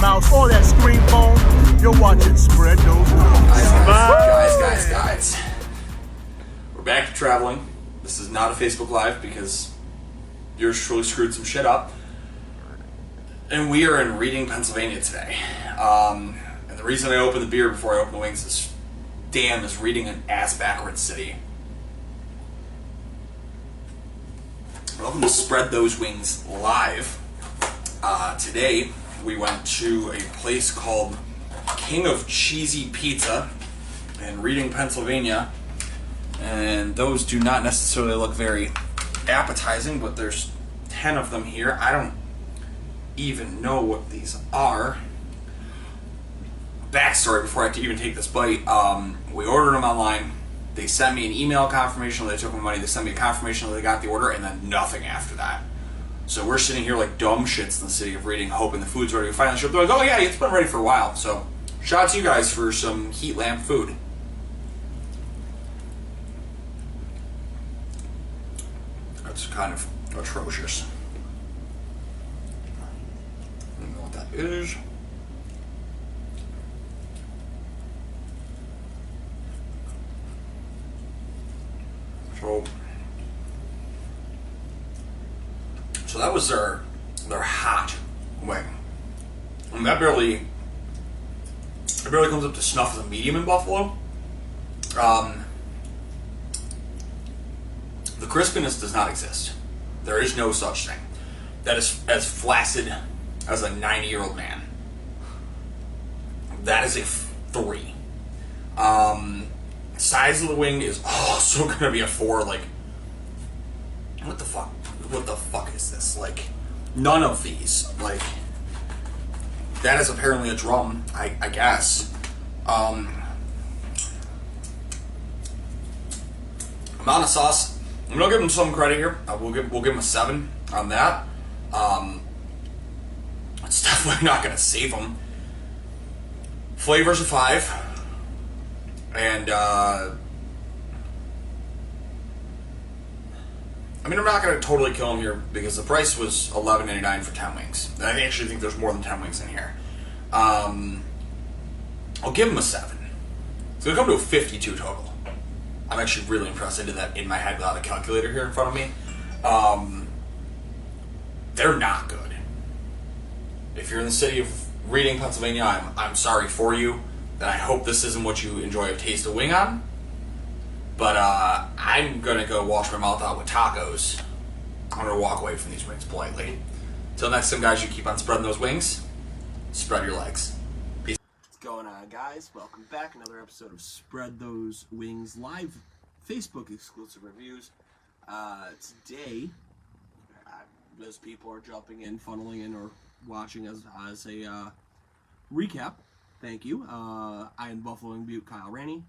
mouse, or that screen phone, you're watching Spread Those Wings. Guys. We're back to traveling. This is not a Facebook Live because yours truly screwed some shit up. And we are in Reading, Pennsylvania today. And the reason I opened the beer before I opened the wings is, damn, is Reading an ass-backwards city. Welcome to Spread Those Wings Live. Today, we went to a place called King of Cheesy Pizza in Reading, Pennsylvania. And those do not necessarily look very appetizing, but there's 10 of them here. I don't even know what these are. Backstory before I even take this bite. We ordered them online. They sent me an email confirmation that they took my money. They sent me a confirmation that they got the order, and then nothing after that. So we're sitting here like dumb shits in the city of Reading, hoping the food's ready. We finally show up. They're like, oh yeah, it's been ready for a while. So shout out to you guys for some heat lamp food. That's kind of atrocious. I don't know what that is. So that was their hot wing. And that barely comes up to snuff as a medium in Buffalo. The crispiness does not exist. There is no such thing. That is as flaccid as a 90-year-old man. That is a 3. Size of the wing is also going to be a 4. Like, what the fuck? What the fuck is this? Like, none of these. Like, that is apparently a drum, I guess. Amount of sauce. I'm gonna give them some credit here. We'll give them a 7 on that. It's definitely not gonna save them. Flavor's a 5. And, I mean, I'm not going to totally kill them here because the price was $11.99 for 10 wings. And I actually think there's more than 10 wings in here. I'll give them a 7. It's going to come to a 52 total. I'm actually really impressed. I did that in my head without a calculator here in front of me. They're not good. If you're in the city of Reading, Pennsylvania, I'm sorry for you. And I hope this isn't what you enjoy a taste of wing on. But I'm going to go wash my mouth out with tacos. I'm going to walk away from these wings politely. Till next time, guys, you keep on spreading those wings. Spread your legs. Peace. What's going on, guys? Welcome back. Another episode of Spread Those Wings live Facebook exclusive reviews. Today, as people are jumping in, funneling in, or watching as a recap, thank you. I am Buffalo Wing Butte Kyle Raney.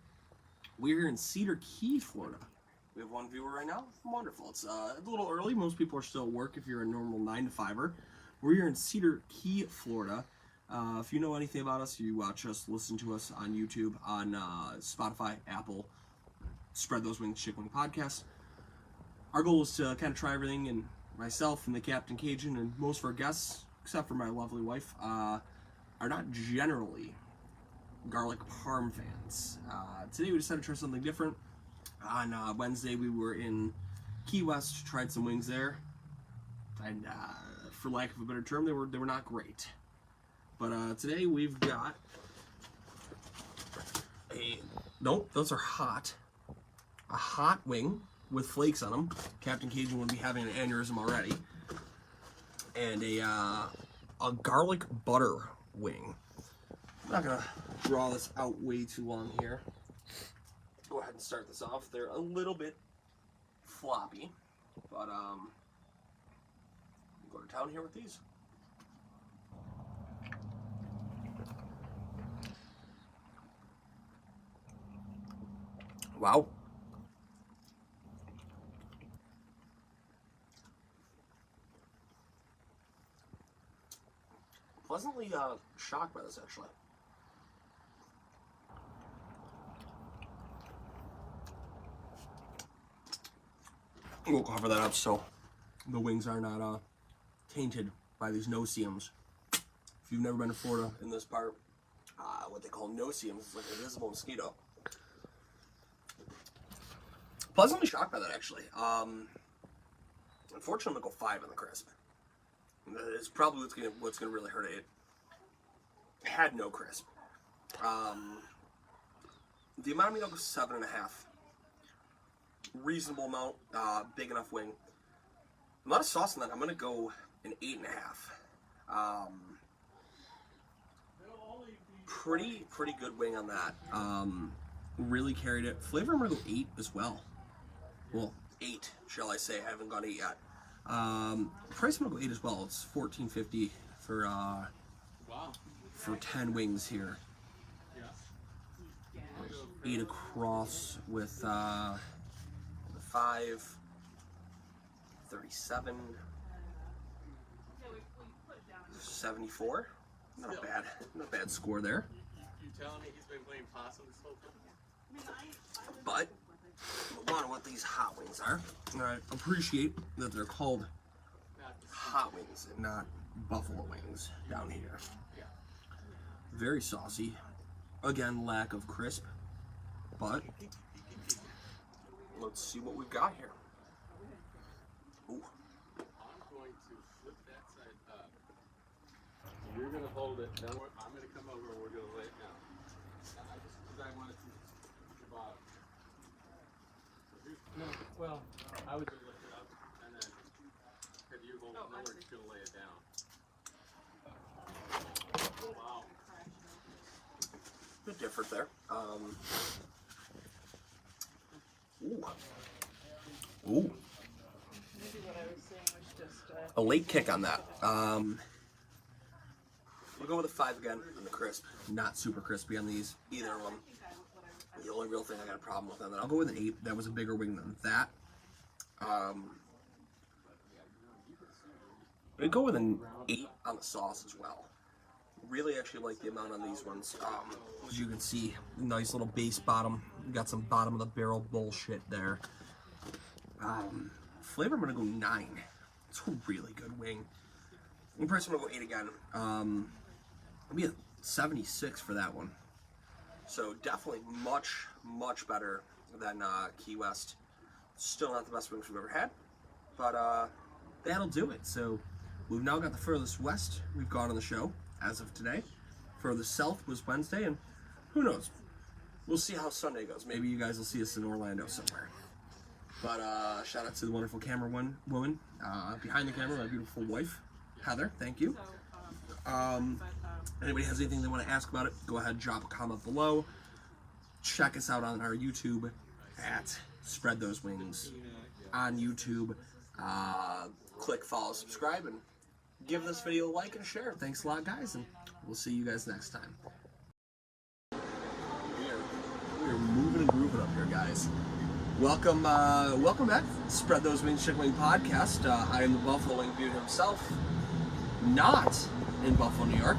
We're here in Cedar Key, Florida. We have one viewer right now. Wonderful. It's a little early. Most people are still at work if you're a normal 9-to-5er. We're here in Cedar Key, Florida. If you know anything about us, you watch us, listen to us on YouTube, on Spotify, Apple, Spread Those Wings Chick Wing Podcast. Our goal is to kind of try everything, and myself and the Captain Cajun and most of our guests, except for my lovely wife, are not generally garlic parm fans. Today we decided to try something different. On Wednesday we were in Key West, tried some wings there, and for lack of a better term, they were not great. But today we've got those are hot. A hot wing with flakes on them. Captain Cajun would be having an aneurysm already. And a garlic butter wing. I'm not gonna draw this out way too long here. Go ahead and start this off. They're a little bit floppy, but go to town here with these. Wow. Pleasantly shocked by this, actually. We'll cover that up so the wings are not tainted by these no-see-ums. If you've never been to Florida in this part, what they call no-see-ums, it's like an invisible mosquito. Pleasantly shocked by that, actually. Unfortunately, I'm going to go 5 on the crisp. It's probably what's gonna really hurt it. It had no crisp. The amount of meat, I'll go 7.5. Reasonable amount, big enough wing. A lot of sauce in that. I'm gonna go an 8.5. Pretty good wing on that. Really carried it. Flavor, I'm gonna go 8 as well. Well, 8, shall I say? I haven't gone 8 yet. Price, I'm gonna go 8 as well. It's $14.50 for 10 wings here. 8 across with 5, 37, 74. Not a bad score there. You telling me he's been playing possum this whole time? But move on to what these hot wings are. I appreciate that they're called hot wings and not buffalo wings down here. Very saucy. Again, lack of crisp. But let's see what we've got here. Ooh. I'm going to flip that side up. You're going to hold it. Then I'm going to come over and we're going to lay it down. Just because I wanted to the bottom. No, well, I would just lift it up and then have you hold it. Then we're just going to lay it down. Wow. A bit different there. Ooh. A late kick on that. We'll go with a 5 again on the crisp. Not super crispy on these, either of them. The only real thing I got a problem with on that, I'll go with an 8. That was a bigger wing than that. I'd go with an 8 on the sauce as well. Really actually like the amount on these ones. As you can see, nice little base bottom. Got some bottom of the barrel bullshit there. Flavor, I'm gonna go 9. It's a really good wing. In price, I'm gonna go 8 again. I'll be at 76 for that one. So definitely much better than Key West. Still not the best wings we've ever had, but that'll do it. So we've now got the furthest west we've gone on the show as of today. Furthest south was Wednesday, and who knows? We'll see how Sunday goes. Maybe you guys will see us in Orlando somewhere. But shout out to the wonderful camera woman behind the camera, my beautiful wife, Heather. Thank you. Anybody has anything they want to ask about it, go ahead, drop a comment below. Check us out on our YouTube at Spread Those Wings on YouTube. Click follow, subscribe, and give this video a like and a share. Thanks a lot, guys, and we'll see you guys next time. We are moving and grooving up here, guys. Welcome back. Spread Those Wings Chicken Wing Podcast. I am the Buffalo Wing Dude himself, not in Buffalo, New York.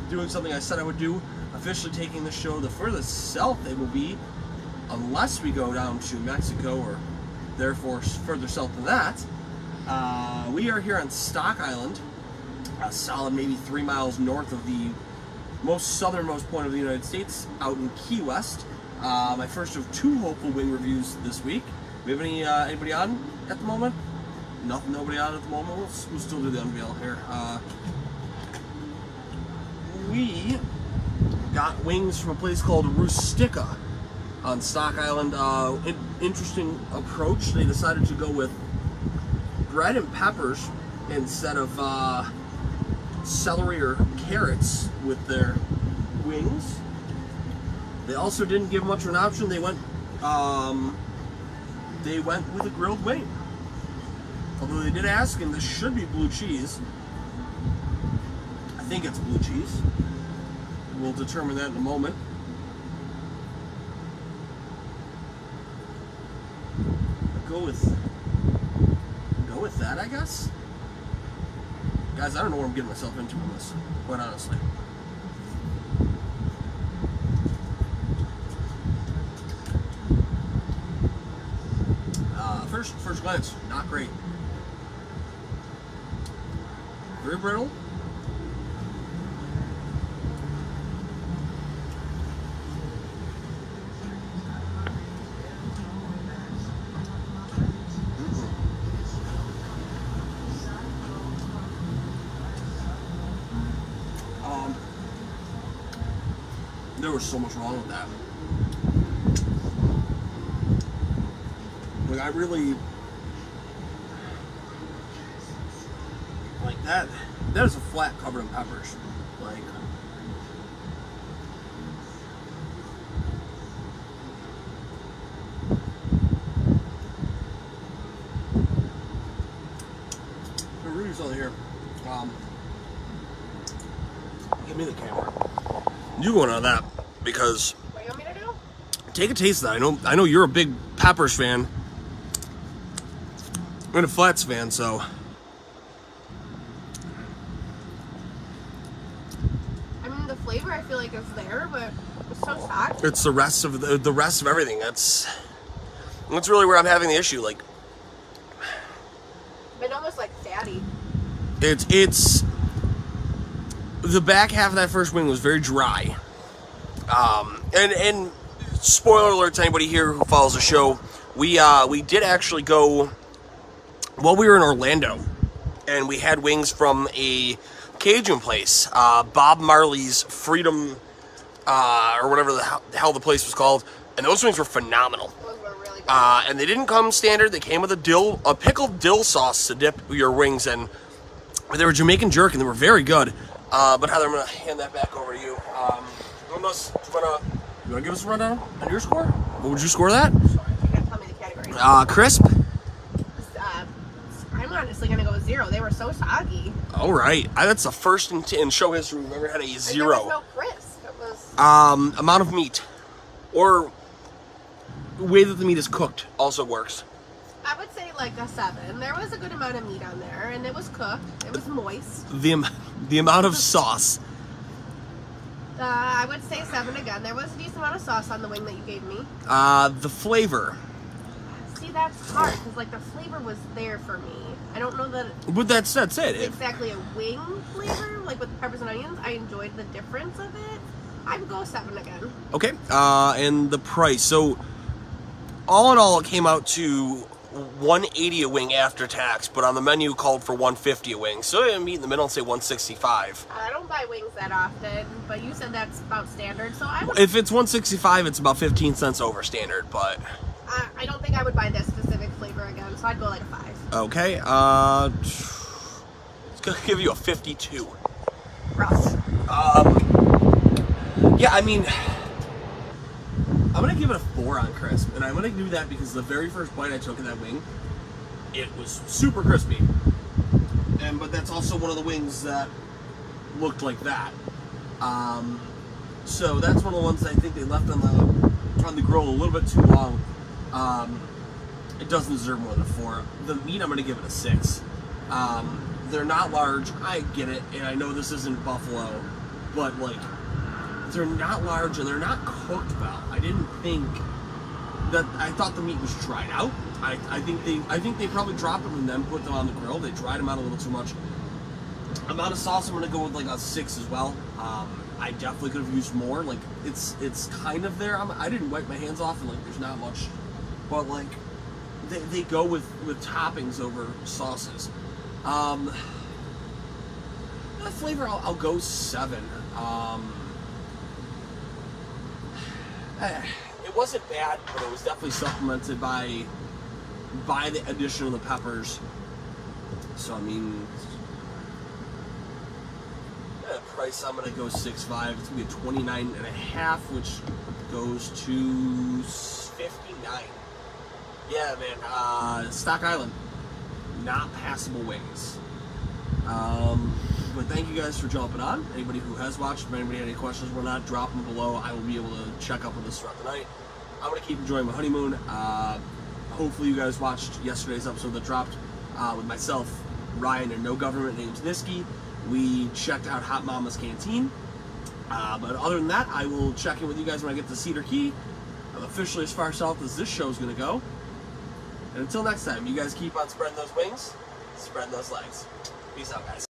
Doing something I said I would do. Officially taking the show the furthest south it will be, unless we go down to Mexico or therefore further south than that. We are here on Stock Island, a solid maybe 3 miles north of the most southernmost point of the United States, out in Key West. My first of 2 hopeful wing reviews this week. We have anybody on at the moment? Nobody on at the moment. We'll still do the unveil here. We got wings from a place called Rustica on Stock Island. Interesting approach. They decided to go with bread and peppers instead of celery or carrots with their wings. They also didn't give much of an option. They went with a grilled wing. Although they did ask, and this should be blue cheese. I think it's blue cheese. We'll determine that in a moment. Go with that, I guess. Guys, I don't know what I'm getting myself into on this, quite honestly. First glance, not great. Very brittle. There was so much wrong with that. Like, I really like that. That is a flat covered in peppers. Like, the reviews over here. Give me the camera. You going on that because What do you want me to do? take a taste of that. I know you're a big peppers fan. I'm a flats fan, so I mean, the flavor I feel like is there, but it's so soggy. it's the rest of the rest of everything. That's really where I'm having the issue. Like, It's almost like fatty. it's the back half of that first wing was very dry. And spoiler alert to anybody here who follows the show, we did actually go while we were in Orlando, and we had wings from a Cajun place, Bob Marley's Freedom, or whatever the hell the place was called, and those wings were phenomenal. Those were really good. And they didn't come standard. They came with a pickled dill sauce to dip your wings in. They were Jamaican jerk, and they were very good. But Heather, I'm gonna hand that back over to you. Unless you wanna give us a rundown on your score? What would you score that? Sure. You're gonna tell me the category. Crisp. I'm honestly gonna go with 0. They were so soggy. All right, that's the first in show history we've ever had a There was 0. no crisp. It was. Amount of meat, or way that the meat is cooked also works. I would say like a 7. There was a good amount of meat on there, and it was cooked. It was moist. The amount of sauce. I would say 7 again. There was a decent amount of sauce on the wing that you gave me. The flavor. See, that's hard because like the flavor was there for me. I don't know that But that's it. it's exactly a wing flavor, like with the peppers and onions. I enjoyed the difference of it. I would go 7 again. Okay. And the price. So all in all, it came out to $180 a wing after tax, but on the menu called for $150 a wing. So I'm meet in the middle and say $165. I don't buy wings that often, but you said that's about standard, so I would. If it's $165, it's about 15 cents over standard, but I don't think I would buy this specific flavor again, so I'd go like a 5. okay. It's gonna give you a 52. Gross. Yeah, I mean, I'm gonna give it a 4 on crisp, and I'm gonna do that because the very first bite I took of that wing, it was super crispy. But that's also one of the wings that looked like that. So that's one of the ones I think they left on the grill a little bit too long. It doesn't deserve more than a 4. The meat, I'm gonna give it a 6. They're not large. I get it, and I know this isn't buffalo, but like, they're not large and they're not cooked well. I didn't think that. I thought the meat was dried out. I think they probably dropped them and then put them on the grill. They dried them out a little too much. Amount of sauce, I'm gonna go with like a 6 as well. I definitely could have used more. Like, it's kind of there. I didn't wipe my hands off, and like there's not much, but like they go with toppings over sauces. The flavor, I'll go 7. It wasn't bad, but it was definitely supplemented by the addition of the peppers. So I mean, price, I'm gonna go 6.5. It's gonna be a 29.5, which goes to 59. Yeah, man. Stock Island, not passable wings. But thank you guys for jumping on. Anybody who has watched, if anybody had any questions or not, drop them below. I will be able to check up on this throughout the night. I'm gonna keep enjoying my honeymoon. Hopefully you guys watched yesterday's episode that dropped with myself, Ryan, and no government named Niski. We checked out Hot Mama's Canteen. But other than that, I will check in with you guys when I get to Cedar Key. I'm officially as far south as this show's gonna go. And until next time, you guys keep on spreading those wings, spreading those legs. Peace out, guys.